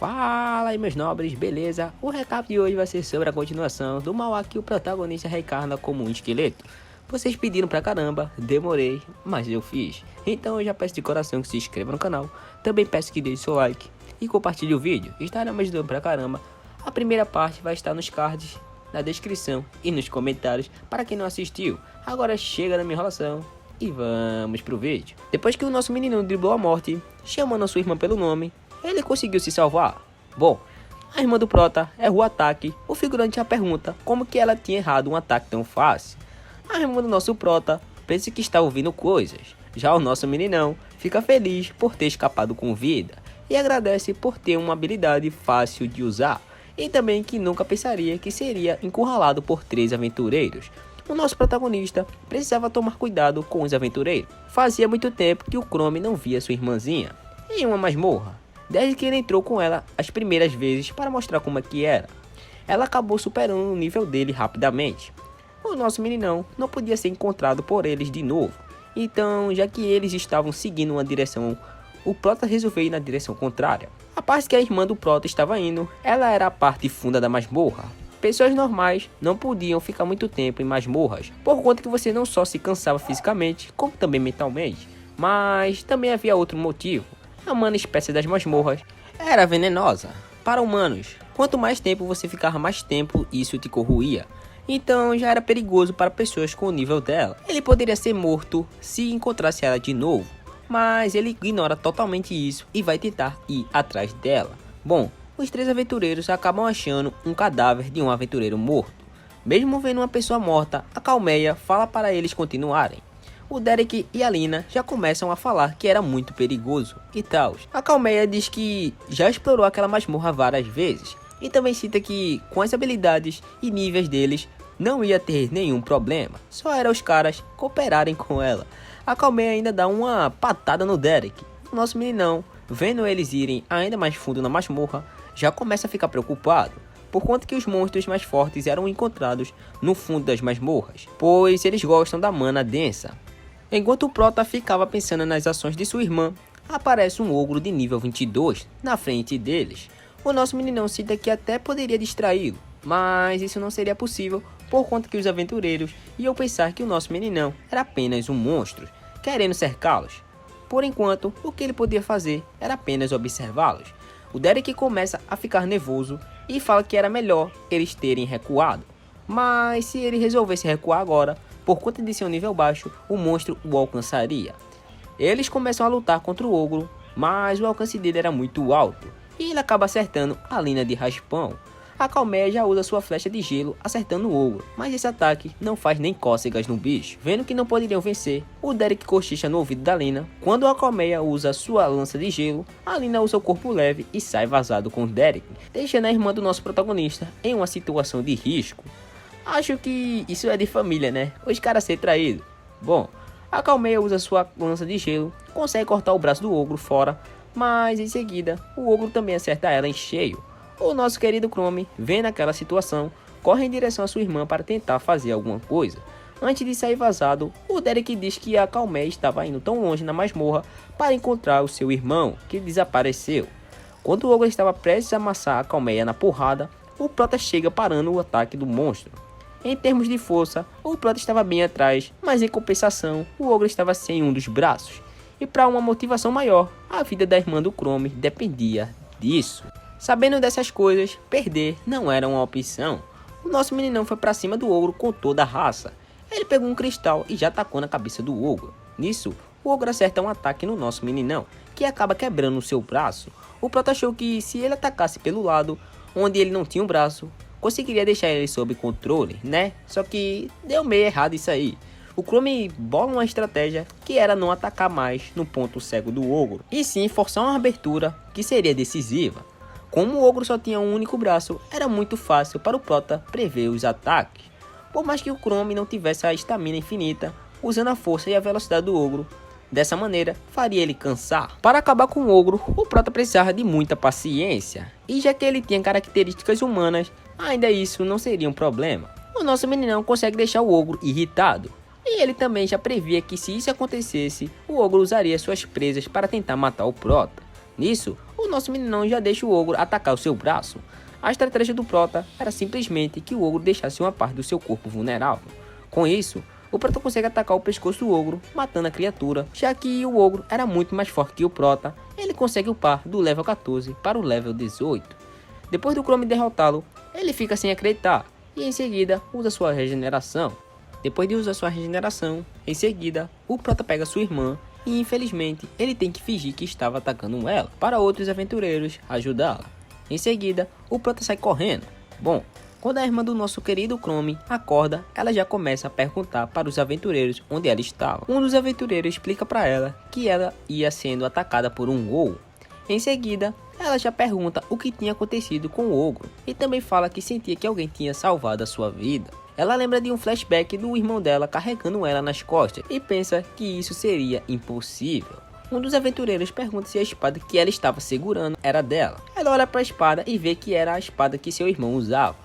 Fala aí meus nobres, beleza? O recap de hoje vai ser sobre a continuação do mal que o protagonista reencarna como um esqueleto. Vocês pediram pra caramba, demorei, mas eu fiz. Então eu já peço de coração que se inscreva no canal. Também peço que deixe seu like e compartilhe o vídeo, estará me ajudando pra caramba. A primeira parte vai estar nos cards, na descrição e nos comentários para quem não assistiu. Agora chega da minha enrolação e vamos pro vídeo. Depois que o nosso menino driblou a morte, chamando a sua irmã pelo nome, ele conseguiu se salvar. Bom, a irmã do prota errou o ataque. O figurante a pergunta como que ela tinha errado um ataque tão fácil. A irmã do nosso prota pensa que está ouvindo coisas. Já o nosso meninão fica feliz por ter escapado com vida e agradece por ter uma habilidade fácil de usar. E também que nunca pensaria que seria encurralado por 3 aventureiros. O nosso protagonista precisava tomar cuidado com os aventureiros. Fazia muito tempo que o Chrome não via sua irmãzinha em uma masmorra, desde que ele entrou com ela as primeiras vezes para mostrar como é que era. Ela acabou superando o nível dele rapidamente. O nosso meninão não podia ser encontrado por eles de novo. Então, já que eles estavam seguindo uma direção, o prota resolveu ir na direção contrária. A parte que a irmã do prota estava indo, ela era a parte funda da masmorra. Pessoas normais não podiam ficar muito tempo em masmorras, por conta que você não só se cansava fisicamente, como também mentalmente. Mas também havia outro motivo. A mana espécie das masmorras era venenosa para humanos. Quanto mais tempo você ficava, mais tempo isso te corroía. Então já era perigoso para pessoas com o nível dela. Ele poderia ser morto se encontrasse ela de novo, mas ele ignora totalmente isso e vai tentar ir atrás dela. Bom, os 3 aventureiros acabam achando um cadáver de um aventureiro morto. Mesmo vendo uma pessoa morta, a Calmeia fala para eles continuarem. O Derek e a Lina já começam a falar que era muito perigoso e tal. A Calmeia diz que já explorou aquela masmorra várias vezes e também cita que com as habilidades e níveis deles não ia ter nenhum problema, só era os caras cooperarem com ela. A Calmeia ainda dá uma patada no Derek. O nosso meninão, vendo eles irem ainda mais fundo na masmorra, já começa a ficar preocupado, por conta que os monstros mais fortes eram encontrados no fundo das masmorras, pois eles gostam da mana densa. Enquanto o prota ficava pensando nas ações de sua irmã, aparece um ogro de nível 22 na frente deles. O nosso meninão cita que até poderia distraí-lo, mas isso não seria possível por conta que os aventureiros iam pensar que o nosso meninão era apenas um monstro, querendo cercá-los. Por enquanto, o que ele podia fazer era apenas observá-los. O Derek começa a ficar nervoso e fala que era melhor eles terem recuado, mas se ele resolvesse recuar agora, por conta de seu nível baixo, o monstro o alcançaria. Eles começam a lutar contra o ogro, mas o alcance dele era muito alto, e ele acaba acertando a Lina de raspão. A Calmeia já usa sua flecha de gelo acertando o ogro, mas esse ataque não faz nem cócegas no bicho. Vendo que não poderiam vencer, o Derek cochicha no ouvido da Lina. Quando a Calmeia usa sua lança de gelo, a Lina usa o corpo leve e sai vazado com o Derek, deixando a irmã do nosso protagonista em uma situação de risco. Acho que isso é de família, né? Os caras ser traídos. Bom, a Calmeia usa sua lança de gelo, consegue cortar o braço do ogro fora, mas em seguida o ogro também acerta ela em cheio. O nosso querido Chrome, vendo aquela situação, corre em direção à sua irmã para tentar fazer alguma coisa. Antes de sair vazado, o Derek diz que a Calmeia estava indo tão longe na masmorra para encontrar o seu irmão, que desapareceu. Quando o ogro estava prestes a amassar a Calmeia na porrada, o prota chega parando o ataque do monstro. Em termos de força, o prota estava bem atrás, mas em compensação, o ogro estava sem um dos braços. E para uma motivação maior, a vida da irmã do Chrome dependia disso. Sabendo dessas coisas, perder não era uma opção. O nosso meninão foi para cima do ogro com toda a raça. Ele pegou um cristal e já atacou na cabeça do ogro. Nisso, o ogro acerta um ataque no nosso meninão, que acaba quebrando o seu braço. O prota achou que se ele atacasse pelo lado, onde ele não tinha um braço, conseguiria deixar ele sob controle, né? Só que deu meio errado isso aí. O Chrome bola uma estratégia que era não atacar mais no ponto cego do ogro, e sim forçar uma abertura que seria decisiva. Como o ogro só tinha um único braço, era muito fácil para o prota prever os ataques. Por mais que o Chrome não tivesse a estamina infinita, usando a força e a velocidade do ogro, dessa maneira faria ele cansar. Para acabar com o ogro, o prota precisava de muita paciência, e já que ele tinha características humanas, ainda isso não seria um problema. O nosso meninão consegue deixar o ogro irritado, e ele também já previa que se isso acontecesse, o ogro usaria suas presas para tentar matar o prota. Nisso, o nosso meninão já deixa o ogro atacar o seu braço. A estratégia do Prota era simplesmente que o ogro deixasse uma parte do seu corpo vulnerável. Com isso, o Prota consegue atacar o pescoço do ogro, matando a criatura. Já que o ogro era muito mais forte que o Prota, ele consegue upar do level 14 para o level 18. Depois do Chrome derrotá-lo, ele fica sem acreditar e em seguida usa sua regeneração. Depois de usar sua regeneração, em seguida, o Prota pega sua irmã e infelizmente ele tem que fingir que estava atacando ela para outros aventureiros ajudá-la. Em seguida, o Prota sai correndo. Bom, quando a irmã do nosso querido Chrome acorda, ela já começa a perguntar para os aventureiros onde ela estava. Um dos aventureiros explica para ela que ela ia sendo atacada por um ghoul. Em seguida, ela já pergunta o que tinha acontecido com o ogro e também fala que sentia que alguém tinha salvado a sua vida. Ela lembra de um flashback do irmão dela carregando ela nas costas e pensa que isso seria impossível. Um dos aventureiros pergunta se a espada que ela estava segurando era dela. Ela olha para a espada e vê que era a espada que seu irmão usava.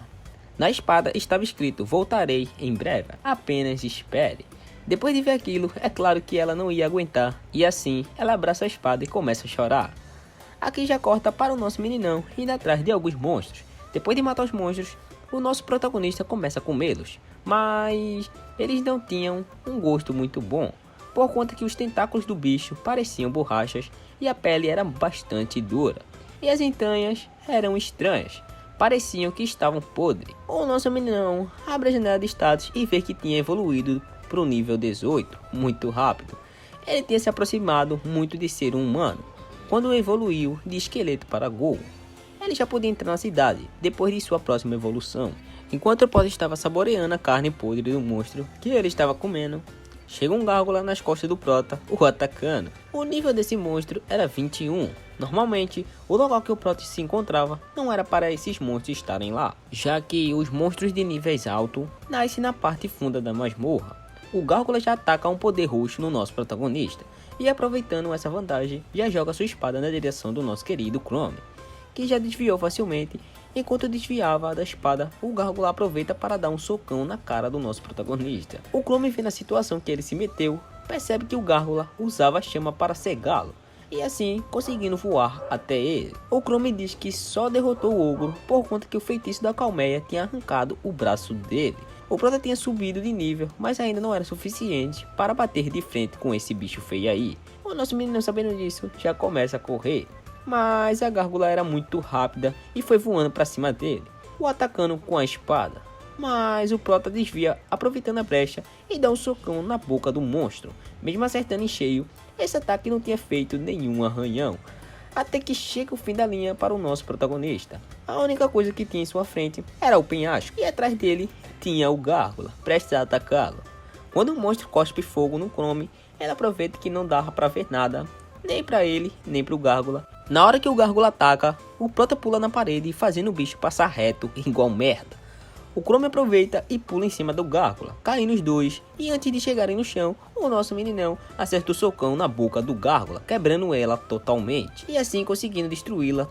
Na espada estava escrito: "Voltarei em breve, apenas espere". Depois de ver aquilo, é claro que ela não ia aguentar e assim ela abraça a espada e começa a chorar. Aqui já corta para o nosso meninão indo atrás de alguns monstros. Depois de matar os monstros, o nosso protagonista começa a comê-los, mas eles não tinham um gosto muito bom, por conta que os tentáculos do bicho pareciam borrachas e a pele era bastante dura, e as entranhas eram estranhas, pareciam que estavam podres. O nosso meninão abre a janela de status e vê que tinha evoluído para o nível 18 muito rápido. Ele tinha se aproximado muito de ser um humano, quando evoluiu de esqueleto para ghoul. Ele já podia entrar na cidade, depois de sua próxima evolução. Enquanto o Prota estava saboreando a carne podre do monstro que ele estava comendo, chega um gárgula nas costas do Prota, o atacando. O nível desse monstro era 21. Normalmente, o local que o Prota se encontrava não era para esses monstros estarem lá, já que os monstros de níveis altos nascem na parte funda da masmorra. O gárgula já ataca um poder roxo no nosso protagonista, e aproveitando essa vantagem, já joga sua espada na direção do nosso querido Chrome, que já desviou facilmente. Enquanto desviava da espada, o gárgula aproveita para dar um socão na cara do nosso protagonista. O Chrome, vendo a situação que ele se meteu, percebe que o gárgula usava a chama para cegá-lo, e assim conseguindo voar até ele. O Chrome diz que só derrotou o ogro por conta que o feitiço da colmeia tinha arrancado o braço dele. O Prota tinha subido de nível, mas ainda não era suficiente para bater de frente com esse bicho feio aí. O nosso menino, sabendo disso, já começa a correr, mas a gárgula era muito rápida e foi voando para cima dele, o atacando com a espada. Mas o Prota desvia aproveitando a brecha e dá um socão na boca do monstro. Mesmo acertando em cheio, esse ataque não tinha feito nenhum arranhão, até que chega o fim da linha para o nosso protagonista. A única coisa que tinha em sua frente era o penhasco, e atrás dele tinha o gárgula, prestes a atacá-lo. Quando o monstro cospe fogo no Chrome, ele aproveita que não dava para ver nada, nem para ele, nem para o gárgula. Na hora que o gárgula ataca, o Prota pula na parede, fazendo o bicho passar reto igual merda. O Chrome aproveita e pula em cima do gárgula, caindo os dois, e antes de chegarem no chão, o nosso meninão acerta o socão na boca do gárgula, quebrando ela totalmente, e assim conseguindo destruí-la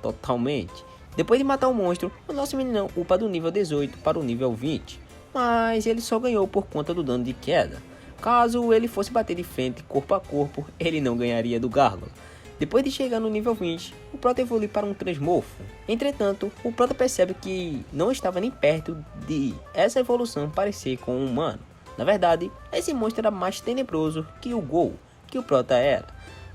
totalmente. Depois de matar o monstro, o nosso meninão upa do nível 18 para o nível 20, mas ele só ganhou por conta do dano de queda. Caso ele fosse bater de frente corpo a corpo, ele não ganharia do gárgula. Depois de chegar no nível 20, o Prota evolui para um transmorfo. Entretanto, o Prota percebe que não estava nem perto de essa evolução parecer com um humano. Na verdade, esse monstro era mais tenebroso que o ghoul que o Prota era.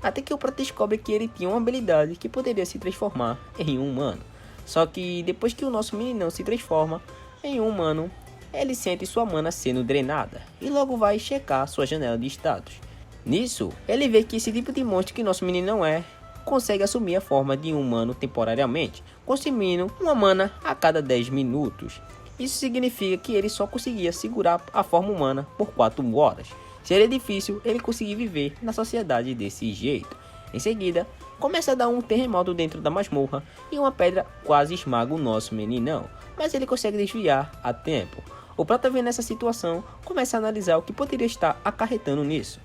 Até que o Prota descobre que ele tinha uma habilidade que poderia se transformar em um humano. Só que depois que o nosso meninão se transforma em um humano, ele sente sua mana sendo drenada e logo vai checar sua janela de status. Nisso, ele vê que esse tipo de monstro que nosso meninão consegue assumir a forma de um humano temporariamente, consumindo uma mana a cada 10 minutos. Isso significa que ele só conseguia segurar a forma humana por 4 horas. Seria difícil ele conseguir viver na sociedade desse jeito. Em seguida, começa a dar um terremoto dentro da masmorra e uma pedra quase esmaga o nosso meninão, mas ele consegue desviar a tempo. O Prota, vendo essa situação, começa a analisar o que poderia estar acarretando nisso.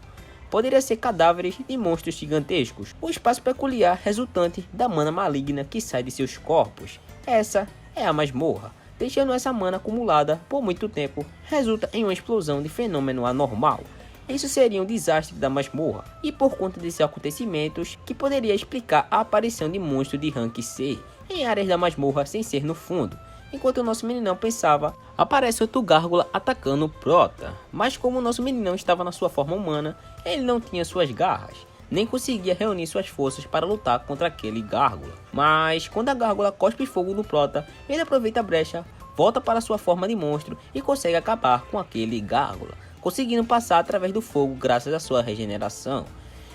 Poderia ser cadáveres de monstros gigantescos, o espaço peculiar resultante da mana maligna que sai de seus corpos. Essa é a masmorra. Deixando essa mana acumulada por muito tempo, resulta em uma explosão de fenômeno anormal. Isso seria um desastre da masmorra, e por conta desses acontecimentos, que poderia explicar a aparição de monstros de rank C em áreas da masmorra sem ser no fundo. Enquanto o nosso meninão pensava, aparece outro gárgula atacando o Prota, mas como o nosso meninão estava na sua forma humana, ele não tinha suas garras, nem conseguia reunir suas forças para lutar contra aquele gárgula. Mas quando a gárgula cospe fogo no Prota, ele aproveita a brecha, volta para sua forma de monstro e consegue acabar com aquele gárgula, conseguindo passar através do fogo graças à sua regeneração.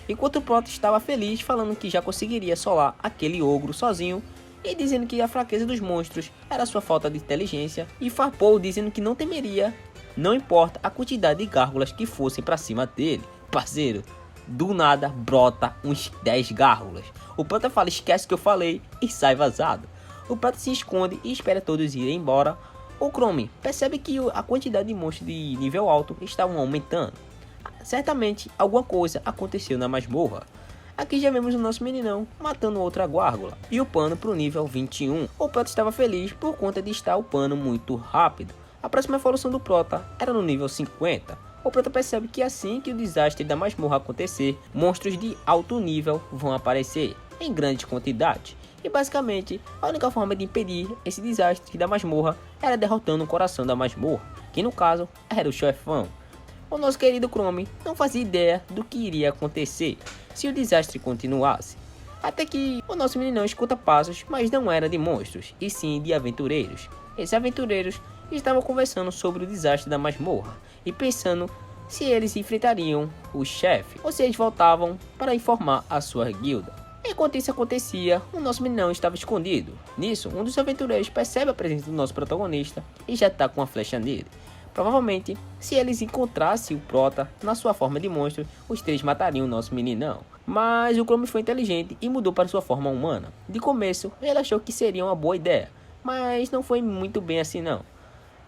Enquanto o Prota estava feliz, falando que já conseguiria solar aquele ogro sozinho, e dizendo que a fraqueza dos monstros era sua falta de inteligência, e farpou dizendo que não temeria, não importa a quantidade de gárgulas que fossem para cima dele. Parceiro, do nada brota uns 10 gárgulas. O Prota fala, esquece que eu falei, e sai vazado. O Prota se esconde e espera todos irem embora. O Chrome percebe que a quantidade de monstros de nível alto estavam aumentando. Certamente alguma coisa aconteceu na masmorra. Aqui já vemos o nosso meninão matando outra gárgula e upando para o nível 21. O Prota estava feliz por conta de estar upando muito rápido. A próxima evolução do Prota era no nível 50. O Prota percebe que assim que o desastre da masmorra acontecer, monstros de alto nível vão aparecer em grande quantidade. E basicamente, a única forma de impedir esse desastre da masmorra era derrotando o coração da masmorra, que no caso era o chefão. O nosso querido Chrome não fazia ideia do que iria acontecer se o desastre continuasse. Até que o nosso meninão escuta passos, mas não era de monstros, e sim de aventureiros. Esses aventureiros estavam conversando sobre o desastre da masmorra e pensando se eles enfrentariam o chefe ou se eles voltavam para informar a sua guilda. Enquanto isso acontecia, o nosso meninão estava escondido. Nisso, um dos aventureiros percebe a presença do nosso protagonista e já está com uma flecha nele. Provavelmente, se eles encontrassem o Prota na sua forma de monstro, os três matariam o nosso meninão. Mas o Chrome foi inteligente e mudou para sua forma humana. De começo, ele achou que seria uma boa ideia, mas não foi muito bem assim não,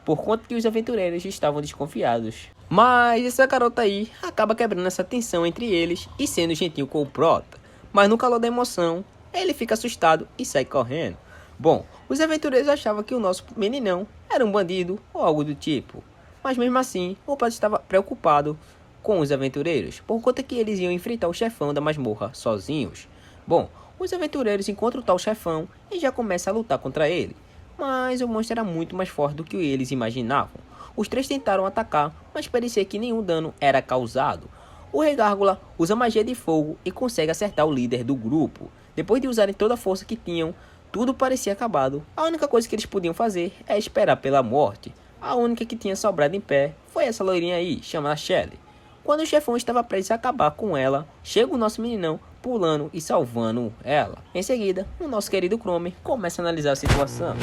por conta que os aventureiros estavam desconfiados. Mas essa garota aí acaba quebrando essa tensão entre eles e sendo gentil com o Prota. Mas no calor da emoção, ele fica assustado e sai correndo. Bom, os aventureiros achavam que o nosso meninão era um bandido ou algo do tipo. Mas mesmo assim, o Prota estava preocupado com os aventureiros, por conta que eles iam enfrentar o chefão da masmorra sozinhos. Bom, os aventureiros encontram o tal chefão e já começam a lutar contra ele. Mas o monstro era muito mais forte do que eles imaginavam. Os três tentaram atacar, mas parecia que nenhum dano era causado. O Rei Gárgula usa magia de fogo e consegue acertar o líder do grupo. Depois de usarem toda a força que tinham, tudo parecia acabado. A única coisa que eles podiam fazer é esperar pela morte. A única que tinha sobrado em pé foi essa loirinha aí, chamada Shelly. Quando o chefão estava prestes a acabar com ela, chega o nosso meninão pulando e salvando ela. Em seguida, o nosso querido Chrome começa a analisar a situação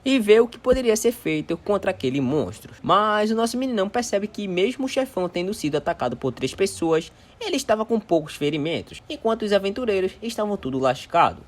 e vê o que poderia ser feito contra aquele monstro. Mas o nosso meninão percebe que mesmo o chefão tendo sido atacado por 3 pessoas, ele estava com poucos ferimentos, enquanto os aventureiros estavam tudo lascado.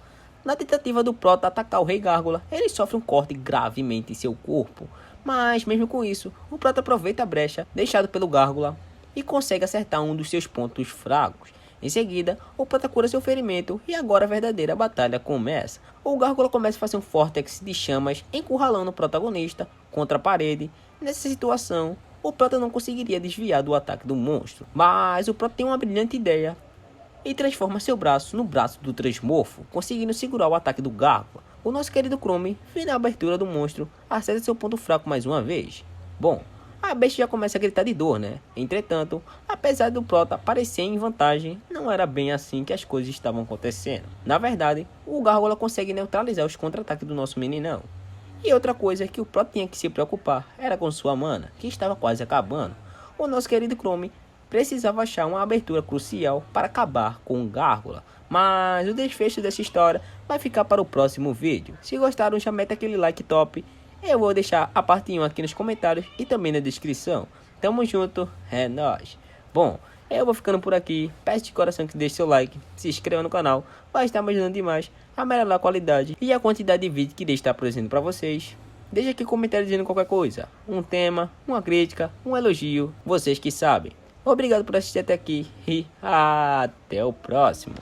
Na tentativa do Prota atacar o Rei Gárgula, ele sofre um corte gravemente em seu corpo. Mas mesmo com isso, o Prota aproveita a brecha deixada pelo Gárgula e consegue acertar um dos seus pontos fracos. Em seguida, o Prota cura seu ferimento e agora a verdadeira batalha começa. O Gárgula começa a fazer um vórtice de chamas encurralando o protagonista contra a parede. Nessa situação, o Prota não conseguiria desviar do ataque do monstro, mas o Prota tem uma brilhante ideia e transforma seu braço no braço do Transmorfo, conseguindo segurar o ataque do Gárgula. O nosso querido Chrome, na abertura do monstro, acerta seu ponto fraco mais uma vez. Bom, a bestia já começa a gritar de dor, né? Entretanto, apesar do Prota parecer em vantagem, não era bem assim que as coisas estavam acontecendo. Na verdade, o Gárgula consegue neutralizar os contra-ataques do nosso meninão. E outra coisa que o Prota tinha que se preocupar era com sua mana, que estava quase acabando. O nosso querido Chrome precisava achar uma abertura crucial para acabar com o Gárgula. Mas o desfecho dessa história vai ficar para o próximo vídeo. Se gostaram, já mete aquele like top. Eu vou deixar a parte 1 aqui nos comentários e também na descrição. Tamo junto, é nóis. Bom, eu vou ficando por aqui. Peço de coração que deixe seu like, se inscreva no canal. Vai estar me ajudando demais a melhorar a qualidade e a quantidade de vídeos que irei estar produzindo para vocês. Deixe aqui um comentário dizendo qualquer coisa. Um tema, uma crítica, um elogio. Vocês que sabem. Obrigado por assistir até aqui e até o próximo.